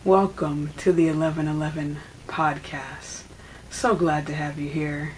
Welcome to the 1111 podcast. So glad to have you here.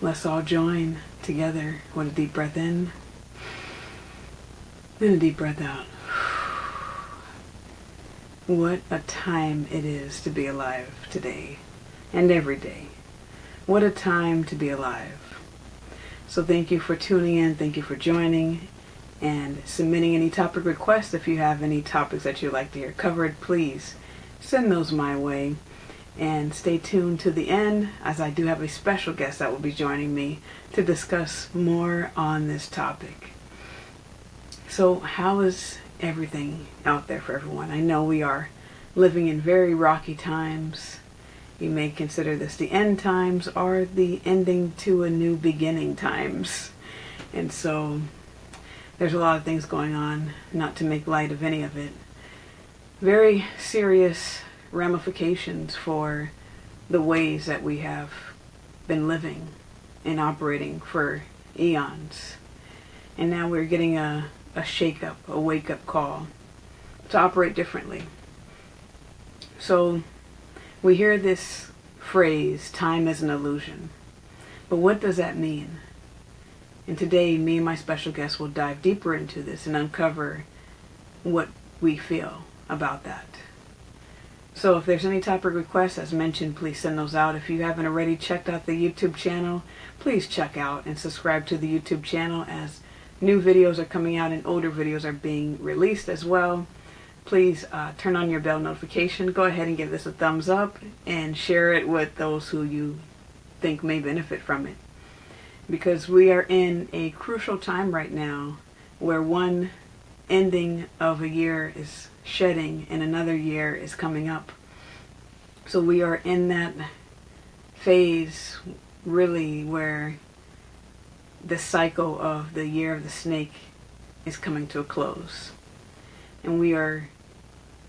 Let's all join together with a deep breath in and a deep breath out. What a time it is to be alive today and every day. What a time to be alive. So thank you for tuning in. Thank you for joining and submitting any topic requests. If you have any topics that you'd like to hear covered, please send those my way. And stay tuned to the end, as I do have a special guest that will be joining me to discuss more on this topic. So how is everything out there for everyone? I know we are living in very rocky times. You may consider this the end times or the ending to a new beginning times. And so there's a lot of things going on, not to make light of any of it. Very serious ramifications for the ways that we have been living and operating for eons. And now we're getting a shake-up, a wake-up call to operate differently. So we hear this phrase, time is an illusion. But what does that mean? And today, me and my special guest will dive deeper into this and uncover what we feel about that. So if there's any topic requests, as mentioned, please send those out. If you haven't already checked out the YouTube channel, please check out and subscribe to the YouTube channel, as new videos are coming out and older videos are being released as well. Please turn on your bell notification. Go ahead and give this a thumbs up and share it with those who you think may benefit from it. Because we are in a crucial time right now where one ending of a year is shedding and another year is coming up. So we are in that phase really where the cycle of the year of the snake is coming to a close. And we are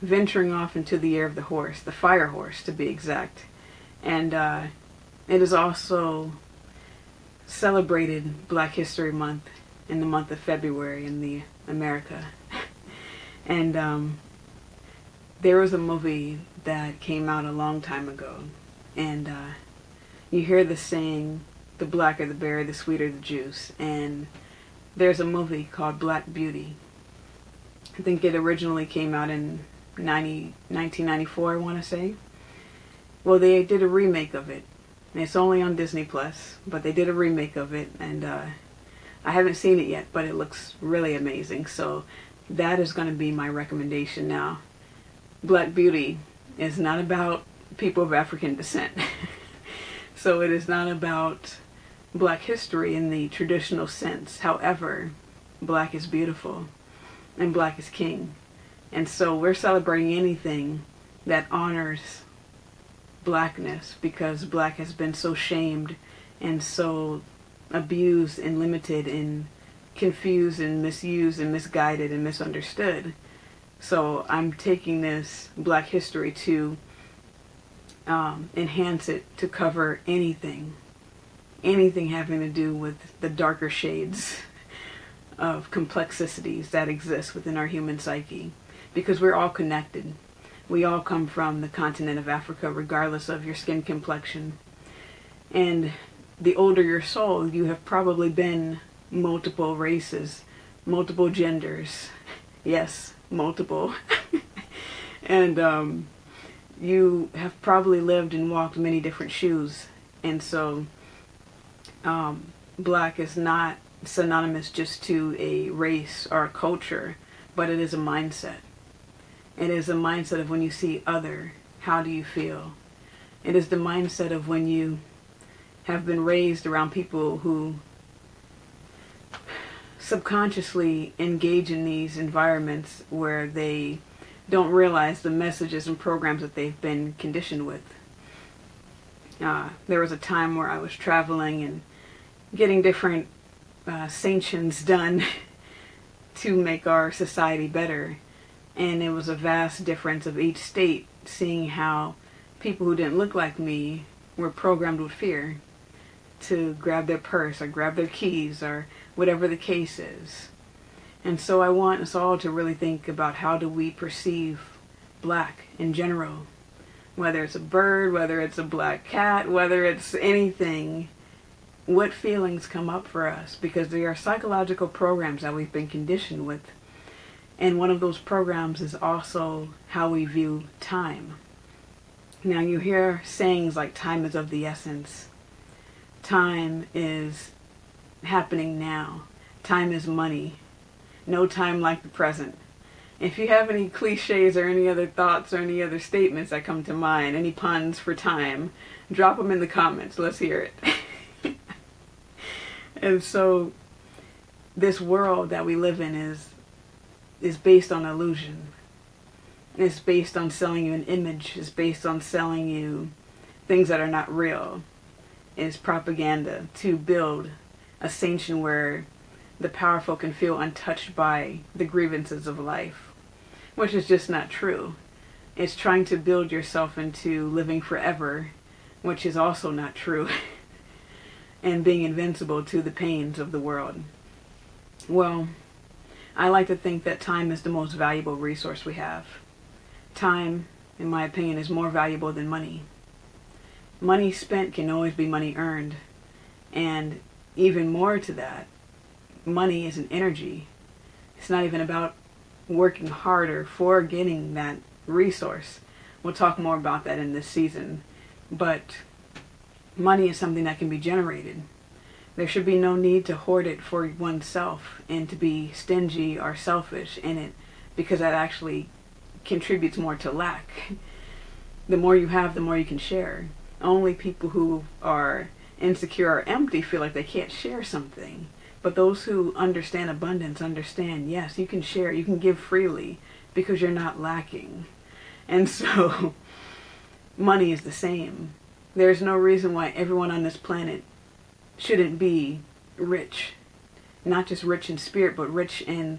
venturing off into the year of the horse, the fire horse to be exact. And it is also celebrated Black History Month in the month of February in the America. And there was a movie that came out a long time ago, and you hear the saying, the blacker the berry, the sweeter the juice. And there's a movie called Black Beauty. I think it originally came out in 1994, I want to say. Well, they did a remake of it. And it's only on Disney Plus, but they did a remake of it, and I haven't seen it yet, but it looks really amazing. So that is going to be my recommendation now. Black Beauty is not about people of African descent. So it is not about Black history in the traditional sense. However, Black is beautiful and Black is king. And so we're celebrating anything that honors Blackness, because Black has been so shamed and so abused and limited and confused and misused and misguided and misunderstood. So I'm taking this Black history to enhance it to cover anything having to do with the darker shades of complexities that exist within our human psyche, because we're all connected. We all come from the continent of Africa, regardless of your skin complexion. And the older your soul, you have probably been multiple races, multiple genders. Yes, multiple. And you have probably lived and walked many different shoes. And so Black is not synonymous just to a race or a culture, but it is a mindset. It is a mindset of when you see other, how do you feel? It is the mindset of when you have been raised around people who subconsciously engage in these environments where they don't realize the messages and programs that they've been conditioned with. There was a time where I was traveling and getting different sanctions done to make our society better. And it was a vast difference of each state, seeing how people who didn't look like me were programmed with fear to grab their purse or grab their keys or whatever the case is. And so I want us all to really think about, how do we perceive black in general. Whether it's a bird, whether it's a black cat, whether it's anything, what feelings come up for us? Because they are psychological programs that we've been conditioned with. And one of those programs is also how we view time. Now you hear sayings like time is of the essence. Time is happening now. Time is money. No time like the present. If you have any cliches or any other thoughts or any other statements that come to mind, any puns for time, drop them in the comments. Let's hear it. And so this world that we live in is based on illusion. It's based on selling you an image. It's based on selling you things that are not real. It's propaganda to build a sanction where the powerful can feel untouched by the grievances of life, which is just not true. It's trying to build yourself into living forever, which is also not true, and being invincible to the pains of the world. Well, I like to think that time is the most valuable resource we have. Time, in my opinion, is more valuable than money. Money spent can always be money earned, and even more to that, money is an energy. It's not even about working harder for getting that resource. We'll talk more about that in this season. But money is something that can be generated. There should be no need to hoard it for oneself and to be stingy or selfish in it, because that actually contributes more to lack. The more you have, the more you can share. Only people who are insecure or empty feel like they can't share something. But those who understand abundance understand, yes, you can share, you can give freely because you're not lacking. And so money is the same. There's no reason why everyone on this planet shouldn't be rich. Not just rich in spirit, but rich in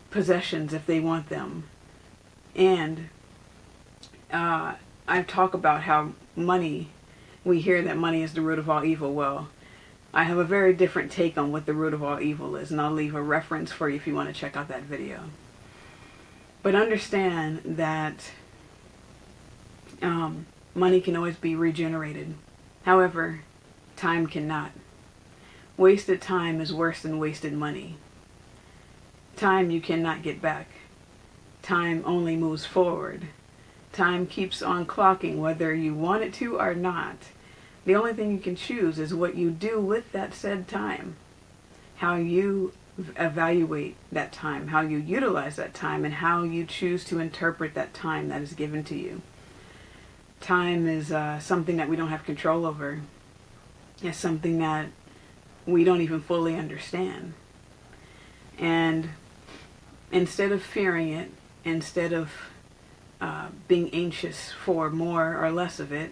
possessions if they want them. And I talk about how money, we hear that money is the root of all evil. Well, I have a very different take on what the root of all evil is, and I'll leave a reference for you if you want to check out that video. But understand that money can always be regenerated. However, time cannot. Wasted time is worse than wasted money. Time you cannot get back. Time only moves forward. Time keeps on clocking whether you want it to or not. The only thing you can choose is what you do with that said time. How you evaluate that time, how you utilize that time, and how you choose to interpret that time that is given to you. Time is something that we don't have control over. It's something that we don't even fully understand. And instead of fearing it, instead of being anxious for more or less of it,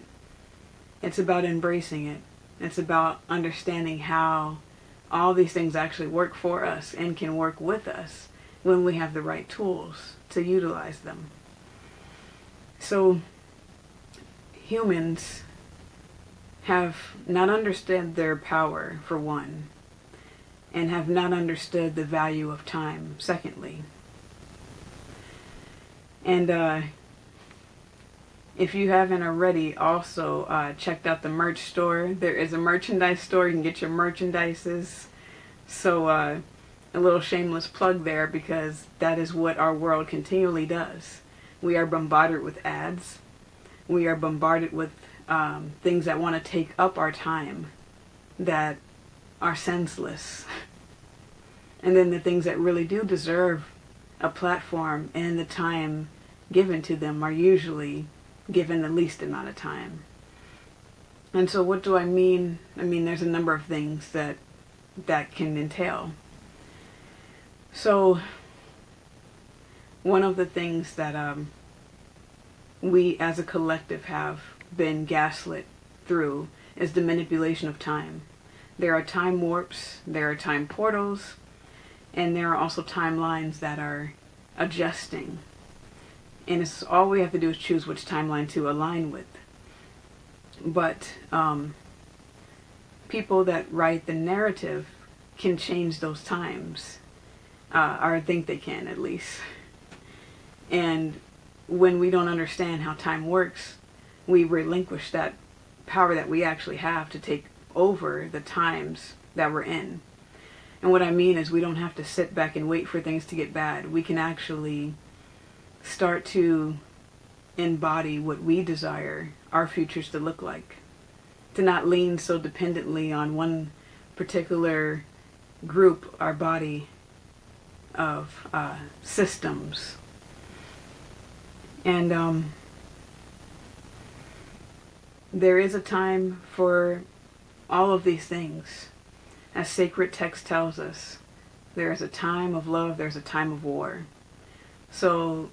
it's about embracing it. It's about understanding how all these things actually work for us and can work with us when we have the right tools to utilize them. So humans have not understood their power, for one, and have not understood the value of time, secondly. And if you haven't already, also checked out the merch store. There is a merchandise store. You can get your merchandises. So a little shameless plug there, because that is what our world continually does. We are bombarded with ads. We are bombarded with things that want to take up our time, that are senseless. And then the things that really do deserve a platform and the time given to them are usually given the least amount of time. And so what do I mean? I mean, there's a number of things that can entail. So one of the things that we as a collective have been gaslit through is the manipulation of time. There are time warps, there are time portals, and there are also timelines that are adjusting. And it's all we have to do is choose which timeline to align with. But people that write the narrative can change those times, or think they can at least. And when we don't understand how time works, we relinquish that power that we actually have to take over the times that we're in. And what I mean is, we don't have to sit back and wait for things to get bad. We can actually start to embody what we desire our futures to look like. To not lean so dependently on one particular group, our body of systems. And there is a time for all of these things. As sacred text tells us, there is a time of love, there's a time of war. So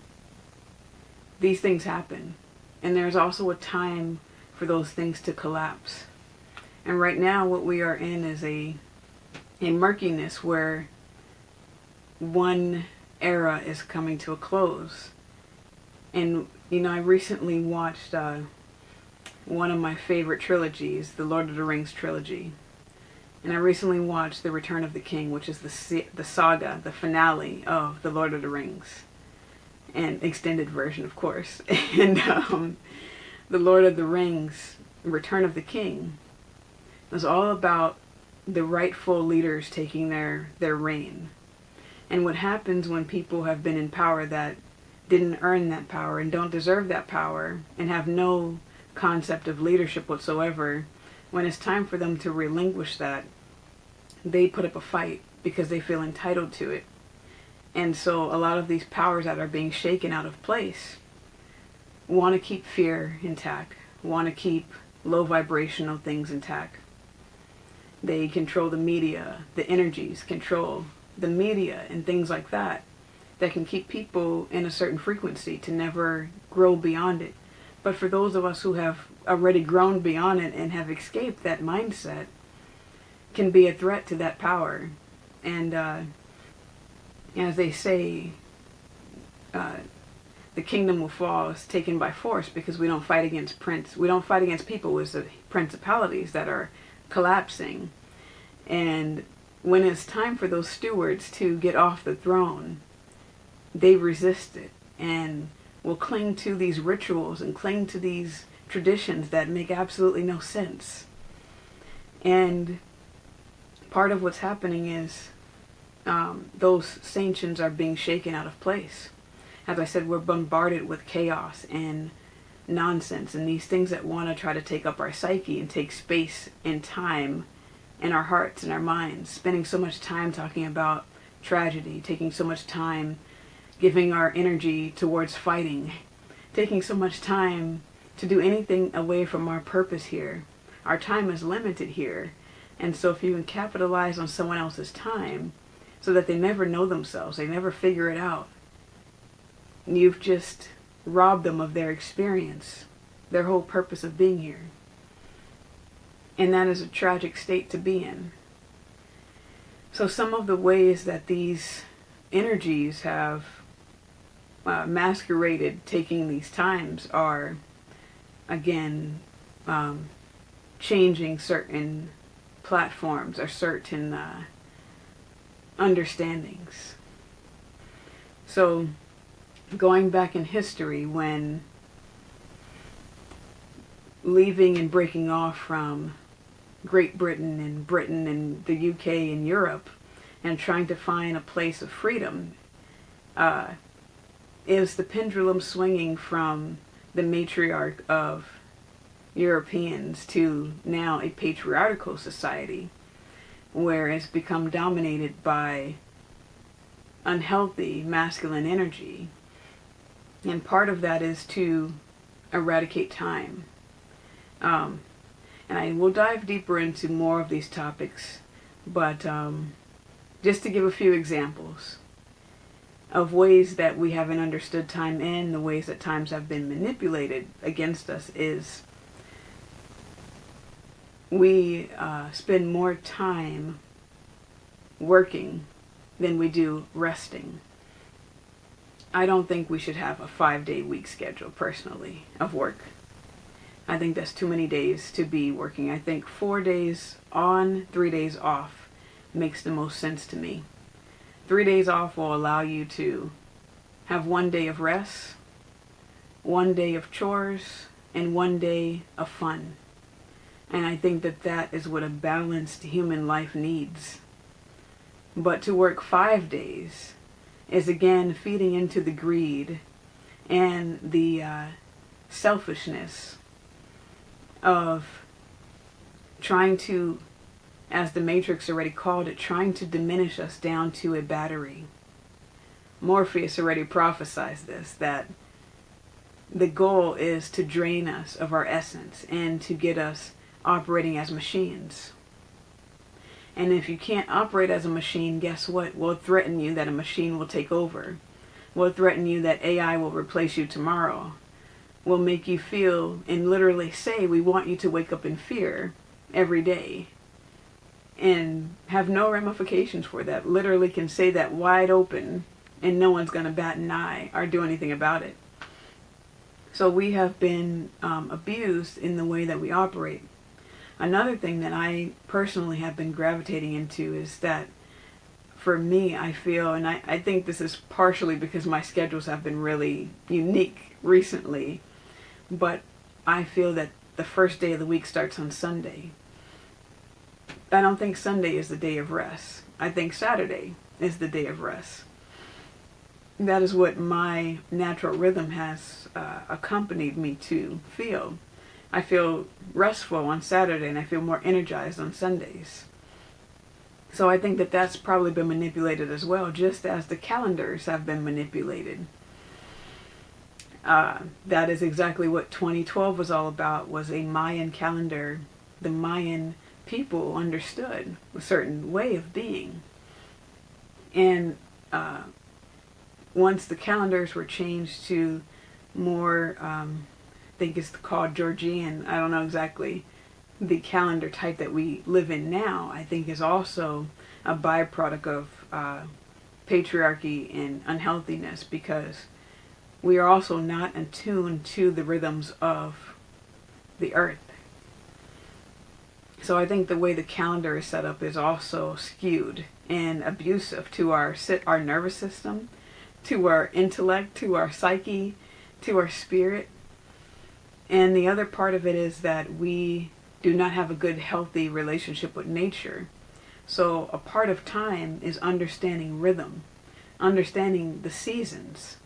these things happen. And there's also a time for those things to collapse. And right now what we are in is a murkiness where one era is coming to a close. And, you know, I recently watched one of my favorite trilogies, the Lord of the Rings trilogy. And I recently watched The Return of the King, which is the saga, the finale of The Lord of the Rings. And extended version, of course. And The Lord of the Rings, Return of the King, was all about the rightful leaders taking their reign. And what happens when people have been in power that didn't earn that power and don't deserve that power and have no concept of leadership whatsoever, when it's time for them to relinquish that, they put up a fight because they feel entitled to it. And so a lot of these powers that are being shaken out of place want to keep fear intact, want to keep low vibrational things intact. They control the media, the energies control the media and things like that can keep people in a certain frequency to never grow beyond it. But for those of us who have already grown beyond it and have escaped that mindset, can be a threat to that power. And as they say, the kingdom will fall is taken by force, because we don't fight against people. It's the principalities that are collapsing. And when it's time for those stewards to get off the throne, they resist it and will cling to these rituals and cling to these traditions that make absolutely no sense. And part of what's happening is those sanctions are being shaken out of place. As I said, we're bombarded with chaos and nonsense and these things that want to try to take up our psyche and take space and time in our hearts and our minds, spending so much time talking about tragedy, taking so much time giving our energy towards fighting, taking so much time to do anything away from our purpose here. Our time is limited here. And so if you can capitalize on someone else's time so that they never know themselves, they never figure it out, you've just robbed them of their experience, their whole purpose of being here. And that is a tragic state to be in. So some of the ways that these energies have masqueraded taking these times are, again, changing certain platforms or certain understandings. So going back in history, when leaving and breaking off from Great Britain and the UK and Europe and trying to find a place of freedom, is the pendulum swinging from the matriarch of Europeans to now a patriarchal society where it's become dominated by unhealthy masculine energy. And part of that is to eradicate time. And I will dive deeper into more of these topics, but just to give a few examples of ways that we haven't understood time in, the ways that times have been manipulated against us, is we spend more time working than we do resting. I don't think we should have a 5-day week schedule, personally, of work. I think that's too many days to be working. I think 4 days on, 3 days off makes the most sense to me. 3 days off will allow you to have 1 day of rest, one day of chores and one day of fun. And I think that that is what a balanced human life needs. But to work 5 days is again feeding into the greed and the selfishness of trying to, as the Matrix already called it, trying to diminish us down to a battery. Morpheus already prophesied this, that the goal is to drain us of our essence and to get us operating as machines. And if you can't operate as a machine, guess what? We'll threaten you that a machine will take over. We'll threaten you that AI will replace you tomorrow. We'll make you feel and literally say we want you to wake up in fear every day and have no ramifications for that. Literally can say that wide open and no one's going to bat an eye or do anything about it. So we have been abused in the way that we operate. Another thing that I personally have been gravitating into is that for me, I feel, and I think this is partially because my schedules have been really unique recently, but I feel that the first day of the week starts on Sunday. I don't think Sunday is the day of rest. I think Saturday is the day of rest. That is what my natural rhythm has accompanied me to feel. I feel restful on Saturday and I feel more energized on Sundays. So I think that that's probably been manipulated as well, just as the calendars have been manipulated. That is exactly what 2012 was all about, was a Mayan calendar. The Mayan people understood a certain way of being. And once the calendars were changed to more, I think it's called Georgian, I don't know exactly, the calendar type that we live in now, I think is also a byproduct of patriarchy and unhealthiness, because we are also not attuned to the rhythms of the earth. So I think the way the calendar is set up is also skewed and abusive to our nervous system, to our intellect, to our psyche, to our spirit. And the other part of it is that we do not have a good, healthy relationship with nature. So a part of time is understanding rhythm, understanding the seasons.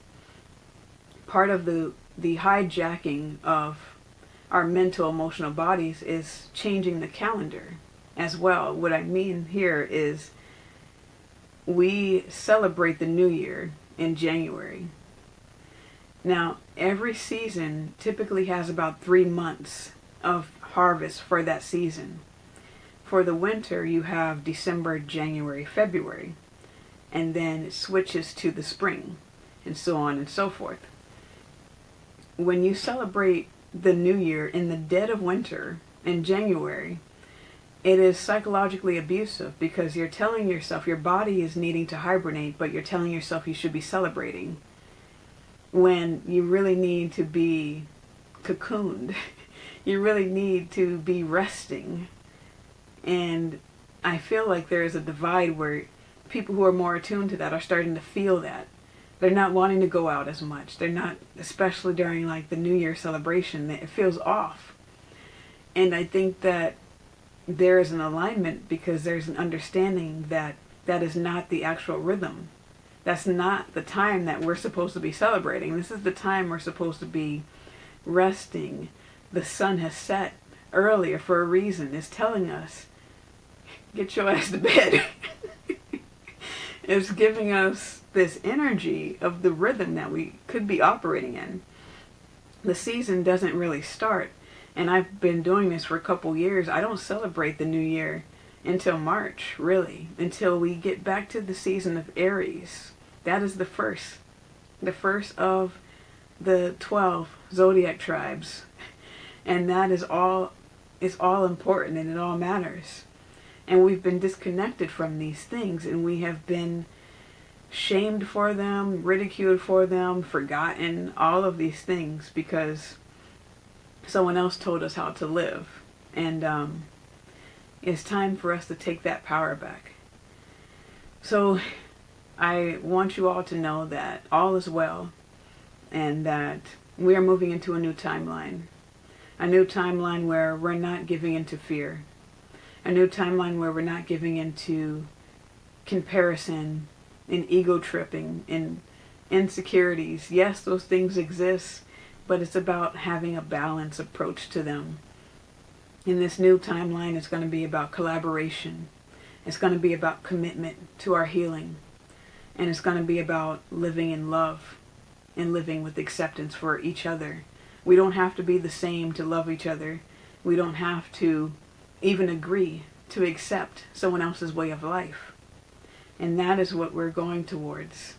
Part of the hijacking of our mental, emotional bodies is changing the calendar as well. What I mean here is we celebrate the new year in January. Now, every season typically has about 3 months of harvest for that season. For the winter, you have December, January, February, and then it switches to the spring, and so on and so forth. When you celebrate the new year in the dead of winter in January, it is psychologically abusive, because you're telling yourself your body is needing to hibernate, but you're telling yourself you should be celebrating when you really need to be cocooned. You really need to be resting. And I feel like there is a divide where people who are more attuned to that are starting to feel that. They're not wanting to go out as much. They're not, especially during like the New Year celebration, it feels off. And I think that there is an alignment, because there's an understanding that that is not the actual rhythm. That's not the time that we're supposed to be celebrating. This is the time we're supposed to be resting. The sun has set earlier for a reason. It's telling us, get your ass to bed. It's giving us this energy of the rhythm that we could be operating in. The season doesn't really start. And I've been doing this for a couple years. I don't celebrate the new year until March, really, until we get back to the season of Aries. That is the first of the 12 zodiac tribes. And that is all important, and it all matters. And we've been disconnected from these things, and we have been shamed for them, ridiculed for them, forgotten, all of these things, because someone else told us how to live. And it's time for us to take that power back. So I want you all to know that all is well, and that We are moving into a new timeline. A new timeline where we're not giving into fear. A new timeline where we're not giving into comparison and ego tripping and insecurities. Yes, those things exist, but it's about having a balanced approach to them. In this new timeline, it's going to be about collaboration. It's going to be about commitment to our healing. And it's going to be about living in love and living with acceptance for each other. We don't have to be the same to love each other. We don't have to even agree to accept someone else's way of life. And that is what we're going towards.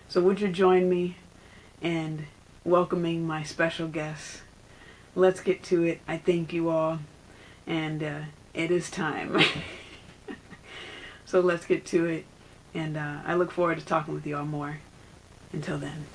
So would you join me in welcoming my special guest? Let's get to it. I thank you all. And it is time. So let's get to it. And I look forward to talking with you all more. Until then.